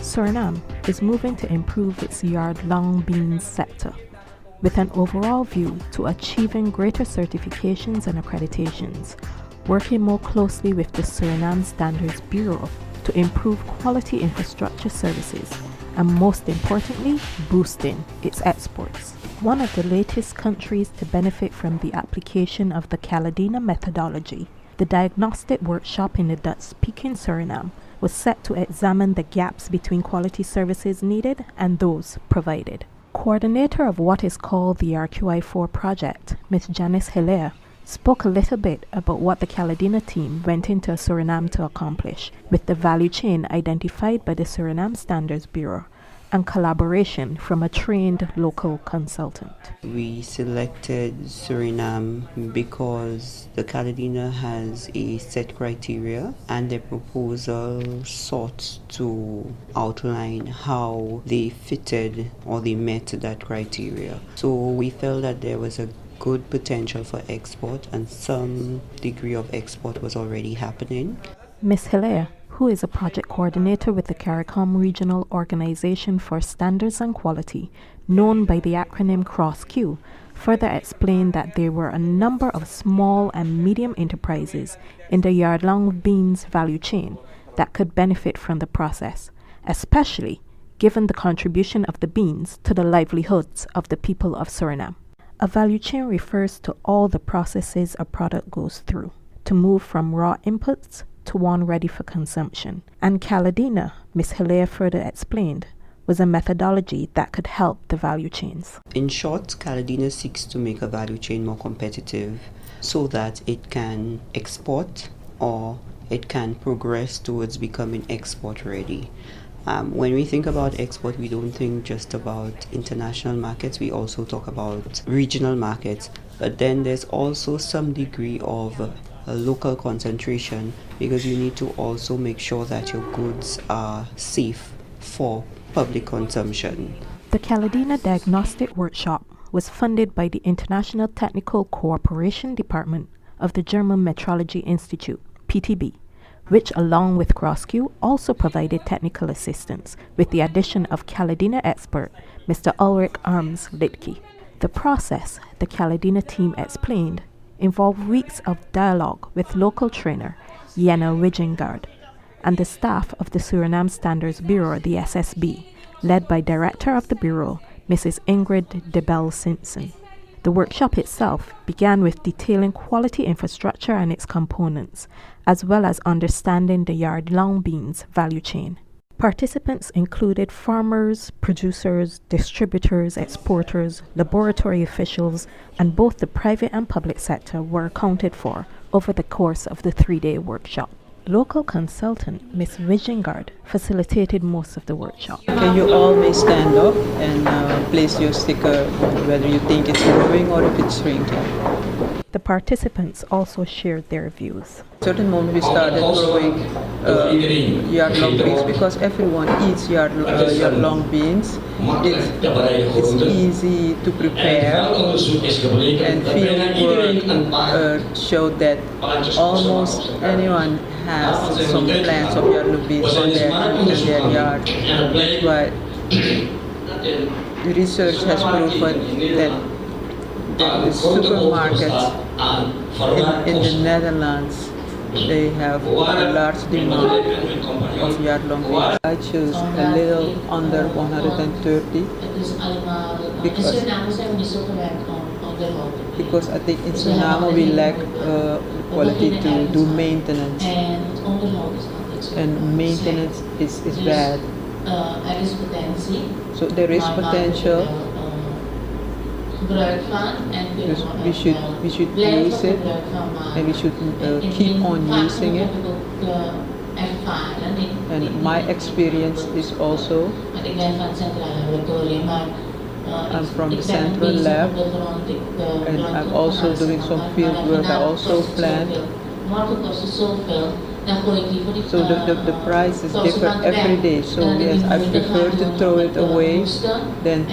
Suriname is moving to improve its yard-long beans sector, with an overall view to achieving greater certifications and accreditations, working more closely with the Suriname Standards Bureau to improve quality infrastructure services, and most importantly, boosting its exports. One of the latest countries to benefit from the application of the CALIDENA methodology, the diagnostic workshop in the Dutch-speaking Suriname was set to examine the gaps between quality services needed and those provided. Coordinator of what is called the RQI4 project, Ms. Janice Hilaire, spoke a little bit about what the CALIDENA team went into Suriname to accomplish with the value chain identified by the Suriname Standards Bureau and collaboration from a trained local consultant. We selected Suriname because the CALIDENA has a set criteria and the proposal sought to outline how they fitted or they met that criteria. So we felt that there was a good potential for export and some degree of export was already happening. Ms. Hilaire, who is a project coordinator with the CARICOM Regional Organization for Standards and Quality, known by the acronym CROSQ, further explained that there were a number of small and medium enterprises in the yard-long beans value chain that could benefit from the process, especially given the contribution of the beans to the livelihoods of the people of Suriname. A value chain refers to all the processes a product goes through to move from raw inputs to one ready for consumption. And CALIDENA, Ms. Hilaire further explained, was a methodology that could help the value chains. In short, CALIDENA seeks to make a value chain more competitive so that it can export or it can progress towards becoming export ready. When we think about export, we don't think just about international markets, we also talk about regional markets, but then there's also some degree of a local concentration because you need to also make sure that your goods are safe for public consumption. The CALIDENA Diagnostic Workshop was funded by the International Technical Cooperation Department of the German Metrology Institute, PTB, which along with CROSQ also provided technical assistance with the addition of CALIDENA expert Mr. Ulrich Harmes-Liedtke. The process, the CALIDENA team explained, involved weeks of dialogue with local trainer Jenna Wijngaarde and the staff of the Suriname Standards Bureau, the SSB, led by Director of the Bureau, Mrs. Ingrid de Bel-Simpson. The workshop itself began with detailing quality infrastructure and its components, as well as understanding the yard-long beans value chain. Participants included farmers, producers, distributors, exporters, laboratory officials, and both the private and public sector were accounted for over the course of the 3-day workshop. Local consultant Ms. Wijngaarde facilitated most of the workshop. Okay, you always stand up and place your sticker whether you think it's growing or if it's shrinking. The participants also shared their views. At a certain moment we started growing yard-long beans because everyone eats yard-long beans. It's easy to prepare, and fieldwork showed that almost anyone has some plants of yard-long beans in their yard. But the research has proven that the supermarkets in the Netherlands, they have a large demand of yard-long beans. I choose a little under 130 because I think in Suriname we lack quality to do maintenance, and maintenance is bad. So there is potential. We should use it, and we should keep on using it. And my experience is also, I'm from the central lab, and I'm also doing some field work. I also plant. So the price is different every day. So yes, I prefer to throw it away than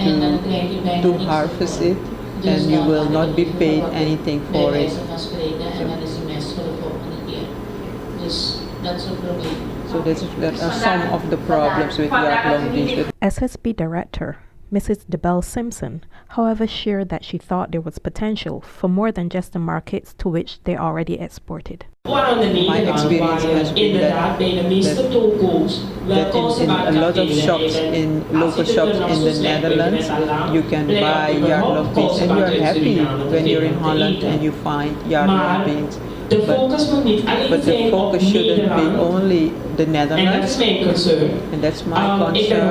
to harvest it, and you will not be paid anything for it. So that are some of the problems with yard-long beans. SSB Director Mrs. Dept Simpson, however, shared that she thought there was potential for more than just the markets to which they already exported. My experience has been that in a lot of shops, in local shops in the Netherlands, you can buy yard-long beans and you are happy when you're in Holland and you find yard-long beans. But the focus shouldn't be only the Netherlands, and that's my concern.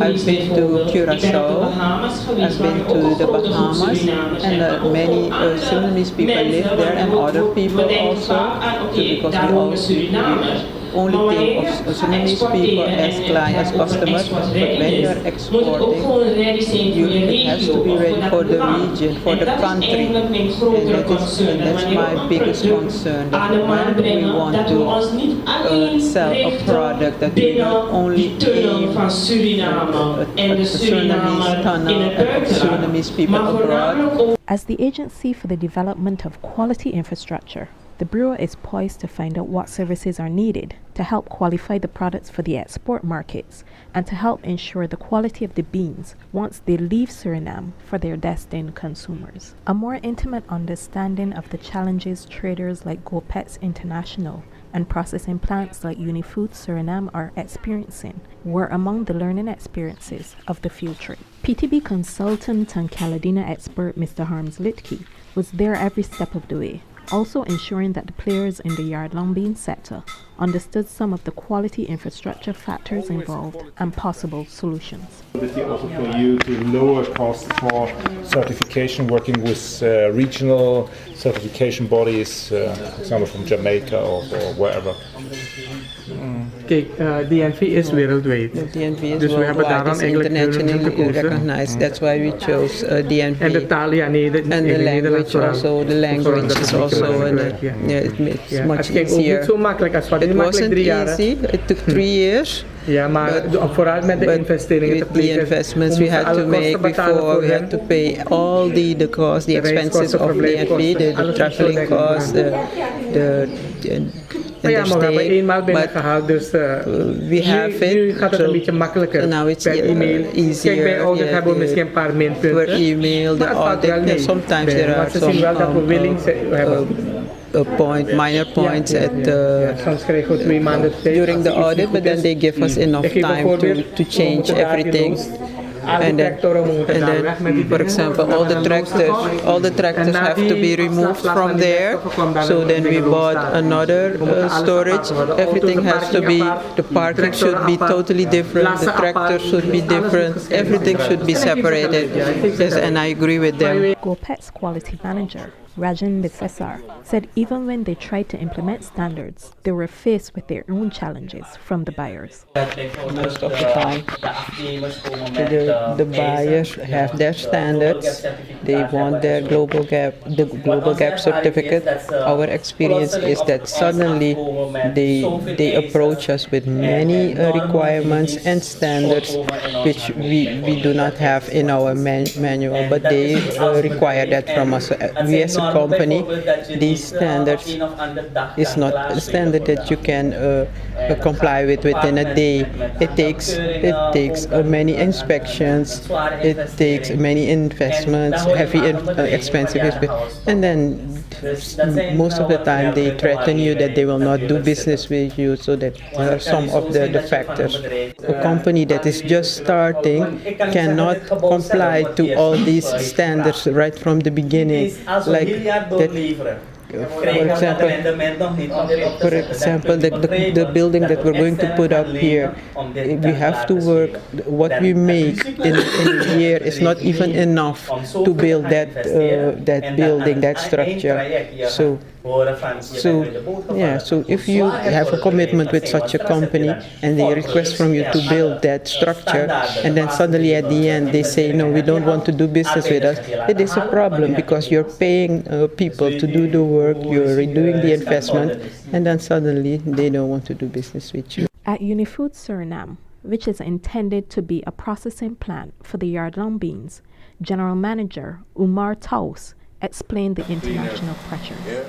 I've been to Curacao, I've been to the Bahamas, and many Surinamese people live there, and other people also, because we only think of Surinamese people as clients, as customers, but when you are exporting, it has to be ready for the region, for the country, and that's my biggest concern, that when we want to sell a product, that we not only aim at Surinamese tunnel, at Surinamese people abroad. As the agency for the development of quality infrastructure, the Bureau is poised to find out what services are needed to help qualify the products for the export markets and to help ensure the quality of the beans once they leave Suriname for their destined consumers. A more intimate understanding of the challenges traders like Gopex International and processing plants like Unifoods Suriname are experiencing were among the learning experiences of the field trip. PTB consultant and CALIDENA expert Mr. Harmes-Liedtke was there every step of the way, also ensuring that the players in the yard-long bean sector understood some of the quality infrastructure factors involved and possible solutions. Also for you to lower costs for certification, working with regional certification bodies, for example from Jamaica or wherever. Kijk, DNV is wereldwijd. The DNV is dus we hebben daarom eigenlijk internationally recognized. That's why we chose DNV. En de taal, ja, nee, and the language also. The language is also, it makes much easier. Het ging ook niet zo makkelijk als wat. It wasn't easy. It took 3 years. Ja, maar vooral met de investeringen te plegen. The investments we had to make before, we had to pay all the costs, the expenses of DNV, the traveling costs, maar ja, maar we hebben eenmaal binnengehaald, dus we have it. Nu gaat het een beetje makkelijker. Now it's per e-mail. Easier. Kijk, bij audit hebben we misschien een paar minpunten. Per e-mail, the audit, sometimes there are some minor points at during the audit, but then they give us enough time to change everything. And then, for example, all the tractors have to be removed from there. So then we bought another storage. Everything has to be, the parking should be totally different, the tractors should be different, everything should be separated. Yes, and I agree with them. Gopex quality manager Rajan Bisesar said even when they tried to implement standards, they were faced with their own challenges from the buyers. Most of the time, the buyers have their standards. They want their the global gap certificate. Our experience is that suddenly they approach us with many requirements and standards which we do not have in our manual, but they require that from us. We as a company, these standards is not a standard that you can comply with within a day. It takes many inspections, it takes many investments, heavy expensive investments, and then most of the time they threaten you that they will not do business with you. So that are some of the factors. A company that is just starting cannot comply to all these standards right from the beginning. Like that, for example, the building that we're going to put up here, we have to work. What we make in a year is not even enough to build that building, that structure. So if you have a commitment with such a company and they request from you to build that structure, and then suddenly at the end they say no, we don't want to do business with us, it is a problem because you're paying people to do the work, you're redoing the investment, and then suddenly they don't want to do business with you. At Unifoods Suriname, which is intended to be a processing plant for the yard-long beans, General Manager Umar Taus explained the international pressure. Here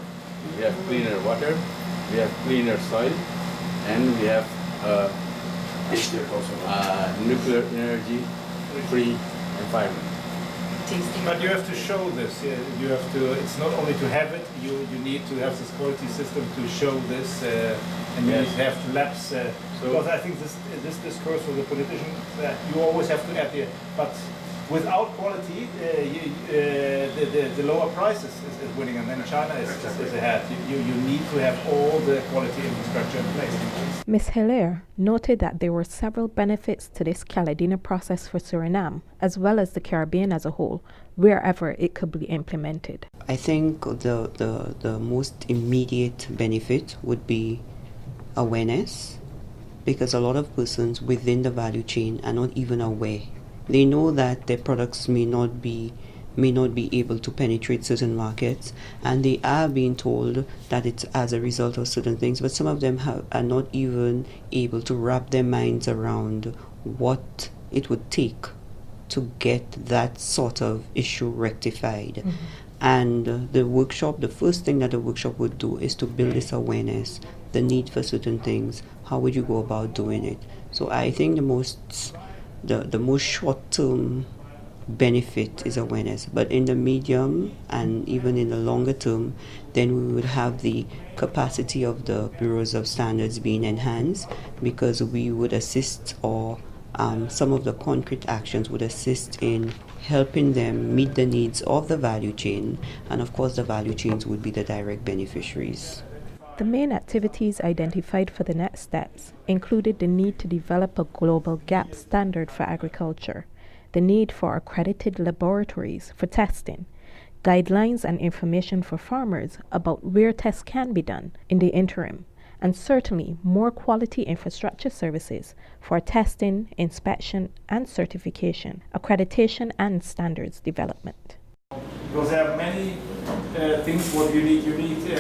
we have cleaner water, we have cleaner soil, and we have nuclear energy free environment. But you have to show this. You have to. It's not only to have it. You need to have this quality system to show this, and you need to have labs. Because I think this discourse for the politicians, you always have to add the. But without quality, the lower prices is winning, and then China is ahead. You need to have all the quality infrastructure in place. Ms. Hilaire noted that there were several benefits to this CALIDENA process for Suriname, as well as the Caribbean as a whole, wherever it could be implemented. I think the most immediate benefit would be awareness, because a lot of persons within the value chain are not even aware. They know that their products may not be able to penetrate certain markets, and they are being told that it's as a result of certain things, but some of them are not even able to wrap their minds around what it would take to get that sort of issue rectified. Mm-hmm. And the first thing that the workshop would do is to build this awareness, the need for certain things. How would you go about doing it? So I think the most short-term benefit is awareness, but in the medium and even in the longer term, then we would have the capacity of the bureaus of standards being enhanced, because we would assist, or some of the concrete actions would assist in helping them meet the needs of the value chain, and of course the value chains would be the direct beneficiaries. The main activities identified for the next steps included the need to develop a global GAP standard for agriculture, the need for accredited laboratories for testing, guidelines and information for farmers about where tests can be done in the interim, and certainly more quality infrastructure services for testing, inspection and certification, accreditation and standards development. Because there are many things what you need. You need to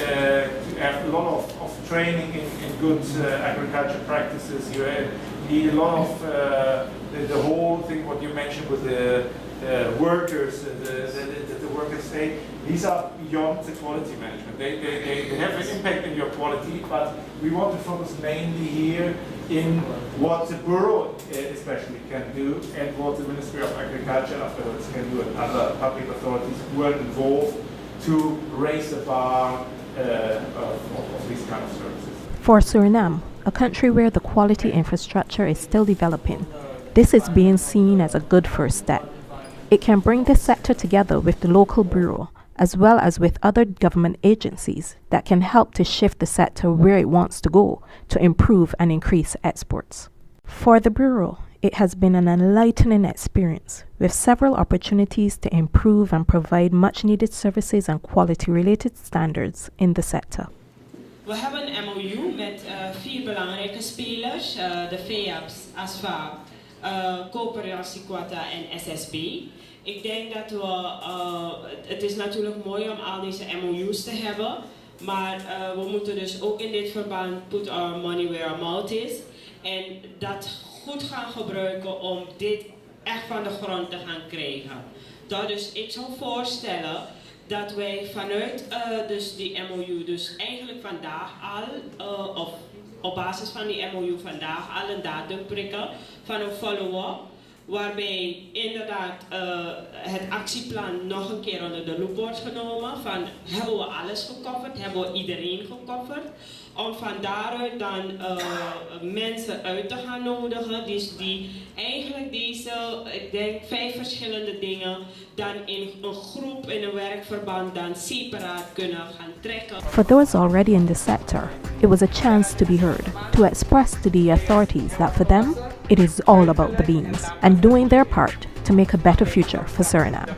have a lot of training in good agriculture practices. You need a lot of the whole thing what you mentioned with the workers, the workers say. These are beyond the quality management. They have an impact in your quality, but we want to focus mainly here in what the Bureau especially can do, and what the Ministry of Agriculture afterwards can do, and other public authorities who are involved to raise the bar of these kind of services. For Suriname, a country where the quality infrastructure is still developing, this is being seen as a good first step. It can bring this sector together with the local bureau, as well as with other government agencies that can help to shift the sector where it wants to go to improve and increase exports. For the bureau, it has been an enlightening experience with several opportunities to improve and provide much needed services and quality related standards in the sector. We hebben een MOU met 4 belangrijke spelers, de FEAPS, ASFA, Coöperatie Quata en SSB. Ik denk dat het is natuurlijk mooi om al deze MOU's te hebben, maar we moeten dus ook in dit verband put our money where our mouth is en dat goed gaan gebruiken om dit echt van de grond te gaan krijgen. Dus ik zou voorstellen dat wij vanuit dus die MOU, dus eigenlijk vandaag al, of op basis van die MOU vandaag al een datum prikken van een follow-up, waarbij inderdaad het actieplan nog een keer onder de loep wordt genomen van hebben we alles gecoverd, hebben we iedereen gecoverd, om van daaruit dan mensen uit te gaan nodigen die eigenlijk deze, ik denk 5 verschillende dingen dan in een groep, in een werkverband dan separaat kunnen gaan trekken. For those already in the sector, it was a chance to be heard, to express to the authorities that for them, it is all about the beans and doing their part to make a better future for Suriname.